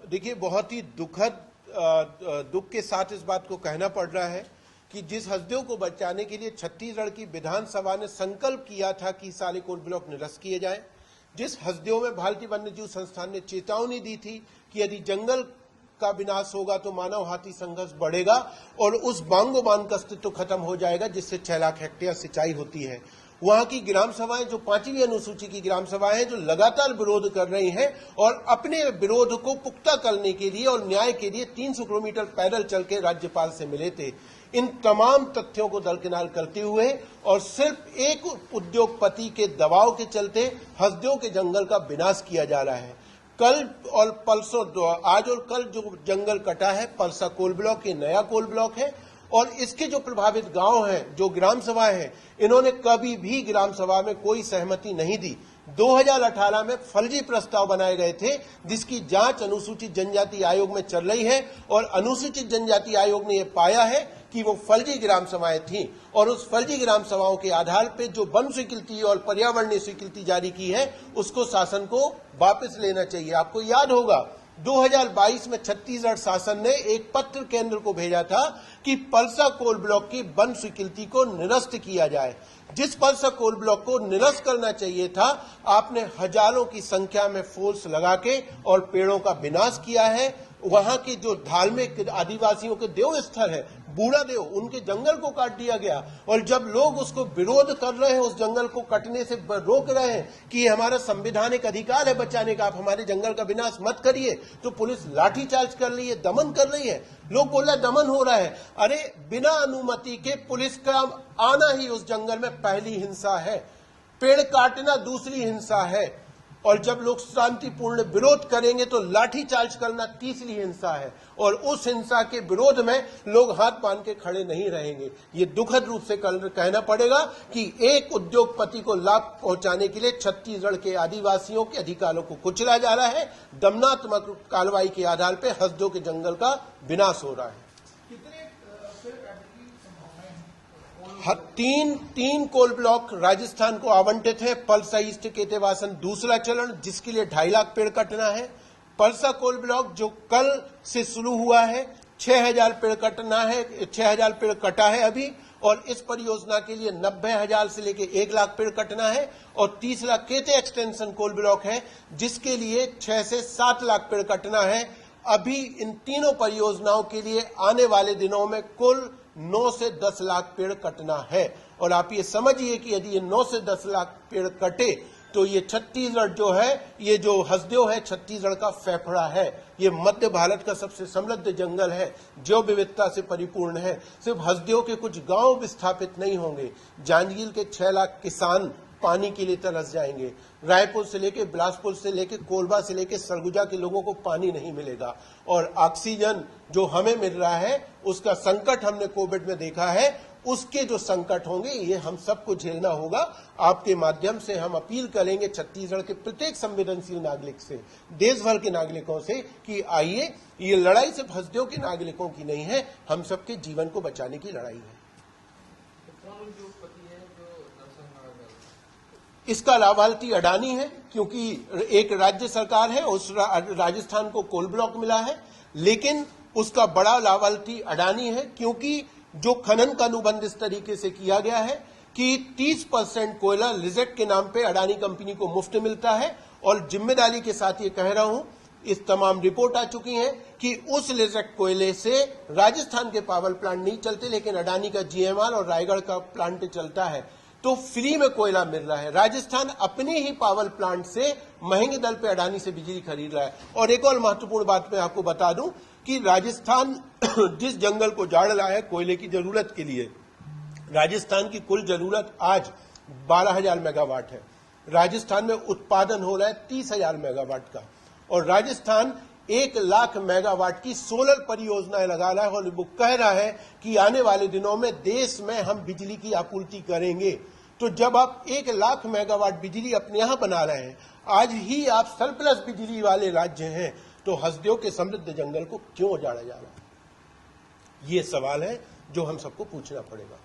देखिए, बहुत ही दुख के साथ इस बात को कहना पड़ रहा है कि जिस हस्दियों को बचाने के लिए छत्तीसगढ़ की विधानसभा ने संकल्प किया था कि सारे कोल ब्लॉक निरस्त किए जाएं, जिस हस्दियों में भारतीय वन्यजीव संस्थान ने चेतावनी दी थी कि यदि जंगल का विनाश होगा तो मानव हाथी संघर्ष बढ़ेगा और उस बांगो बांध का अस्तित्व खत्म हो जाएगा जिससे 6 लाख हेक्टेयर सिंचाई होती है। वहां की ग्राम सभाएं, जो 5वीं अनुसूची की ग्राम सभाएं हैं, जो लगातार विरोध कर रही हैं और अपने विरोध को पुख्ता करने के लिए और न्याय के लिए 300 किलोमीटर पैदल चल के राज्यपाल से मिले थे। इन तमाम तथ्यों को दरकिनार करते हुए और सिर्फ एक उद्योगपति के दबाव के चलते हस्दियों के जंगल का विनाश किया जा रहा है। कल और परसों, आज और कल जो जंगल कटा है, परसा कोल ब्लॉक, ये नया कोल ब्लॉक है और इसके जो प्रभावित गांव हैं, जो ग्राम सभाएं हैं, इन्होंने कभी भी ग्राम सभा में कोई सहमति नहीं दी। 2018 में फर्जी प्रस्ताव बनाए गए थे जिसकी जांच अनुसूचित जनजाति आयोग में चल रही है और अनुसूचित जनजाति आयोग ने यह पाया है कि वो फर्जी ग्राम सभाएं थीं और उस फर्जी ग्राम सभाओं के आधार पर जो वन स्वीकृति और पर्यावरणीय स्वीकृति जारी की है उसको शासन को वापस लेना चाहिए। आपको याद होगा 2022 में छत्तीसगढ़ शासन ने एक पत्र केंद्र को भेजा था कि परसा कोल ब्लॉक की वन स्वीकृति को निरस्त किया जाए। जिस परसा कोल ब्लॉक को निरस्त करना चाहिए था, आपने हजारों की संख्या में फोर्स लगा के और पेड़ों का विनाश किया है। वहां के जो धार्मिक आदिवासियों के देव स्थल है, बूढ़ा देव, उनके जंगल को काट दिया गया और जब लोग उसको विरोध कर रहे हैं, उस जंगल को कटने से रोक रहे हैं कि ये हमारा संवैधानिक अधिकार है बचाने का, आप हमारे जंगल का विनाश मत करिए, तो पुलिस लाठीचार्ज कर रही है, दमन कर रही है। लोग बोल रहे हैं दमन हो रहा है। अरे, बिना अनुमति के पुलिस का आना ही उस जंगल में पहली हिंसा है, पेड़ काटना दूसरी हिंसा है और जब लोग शांतिपूर्ण विरोध करेंगे तो लाठीचार्ज करना तीसरी हिंसा है और उस हिंसा के विरोध में लोग हाथ बांध के खड़े नहीं रहेंगे। ये दुखद रूप से कहना पड़ेगा कि एक उद्योगपति को लाभ पहुंचाने के लिए छत्तीसगढ़ के आदिवासियों के अधिकारों को कुचला जा रहा है। दमनात्मक कार्रवाई के आधार पर हस्दियों के जंगल का विनाश हो रहा है। तीन कोल ब्लॉक राजस्थान को आवंटित है। परसा ईस्ट केतेवासन दूसरा चरण, जिसके लिए 2.5 लाख पेड़ कटना है। परसा कोल ब्लॉक जो कल से शुरू हुआ है, 6,000 पेड़ कटना है, 6,000 पेड़ कटा है अभी और इस परियोजना के लिए 90,000 से लेकर 1 लाख पेड़ कटना है। और तीसरा केते एक्सटेंशन कोल ब्लॉक है जिसके लिए 6 से 7 लाख पेड़ कटना है। अभी इन तीनों परियोजनाओं के लिए आने वाले दिनों में कुल 9 से 10 लाख पेड़ कटना है और आप ये समझिए कि यदि ये 9 से 10 लाख पेड़ कटे तो ये छत्तीसगढ़ जो है, ये जो हस्दियों है, छत्तीसगढ़ का फेफड़ा है। ये मध्य भारत का सबसे समृद्ध जंगल है, जैव विविधता से परिपूर्ण है। सिर्फ हस्दियों के कुछ गांव विस्थापित नहीं होंगे, जांजगीर के 6 लाख किसान पानी के लिए तरस जाएंगे। रायपुर से लेके, बिलासपुर से लेके, कोरबा से लेके सरगुजा के लोगों को पानी नहीं मिलेगा और ऑक्सीजन जो हमें मिल रहा है उसका संकट हमने कोविड में देखा है। उसके जो संकट होंगे ये हम सबको झेलना होगा। आपके माध्यम से हम अपील करेंगे छत्तीसगढ़ के प्रत्येक संवेदनशील नागरिक से, देश भर के नागरिकों से कि आइए, ये लड़ाई सिर्फ हस्दियों के नागरिकों की नहीं है, हम सबके जीवन को बचाने की लड़ाई है। इसका लाभार्थी अडानी है क्योंकि एक राज्य सरकार है, उस राजस्थान को कोल ब्लॉक मिला है, लेकिन उसका बड़ा लाभार्थी अडानी है क्योंकि जो खनन का अनुबंध इस तरीके से किया गया है कि 30% कोयला लिजेट के नाम पे अडानी कंपनी को मुफ्त मिलता है। और जिम्मेदारी के साथ ये कह रहा हूं, इस तमाम रिपोर्ट आ चुकी हैं कि उस लिजेट कोयले से राजस्थान के पावर प्लांट नहीं चलते, लेकिन अडानी का जीएमआर और रायगढ़ का प्लांट चलता है, तो फ्री में कोयला मिल रहा है। राजस्थान अपने ही पावर प्लांट से महंगे दर पे अडानी से बिजली खरीद रहा है। और एक और महत्वपूर्ण बात मैं आपको बता दूं कि राजस्थान जिस जंगल को जाड़ रहा है कोयले की जरूरत के लिए, राजस्थान की कुल जरूरत आज 12,000 मेगावाट है। राजस्थान में उत्पादन हो रहा है 30,000 मेगावाट का और राजस्थान 1 लाख मेगावाट की सोलर परियोजनाएं लगा रहा है और वो कह रहा है कि आने वाले दिनों में देश में हम बिजली की आपूर्ति करेंगे। तो जब आप 1 लाख मेगावाट बिजली अपने यहां बना रहे हैं, आज ही आप सरप्लस बिजली वाले राज्य हैं, तो हस्दियों के समृद्ध जंगल को क्यों उजाड़ा जा रहा है? ये सवाल है जो हम सबको पूछना पड़ेगा।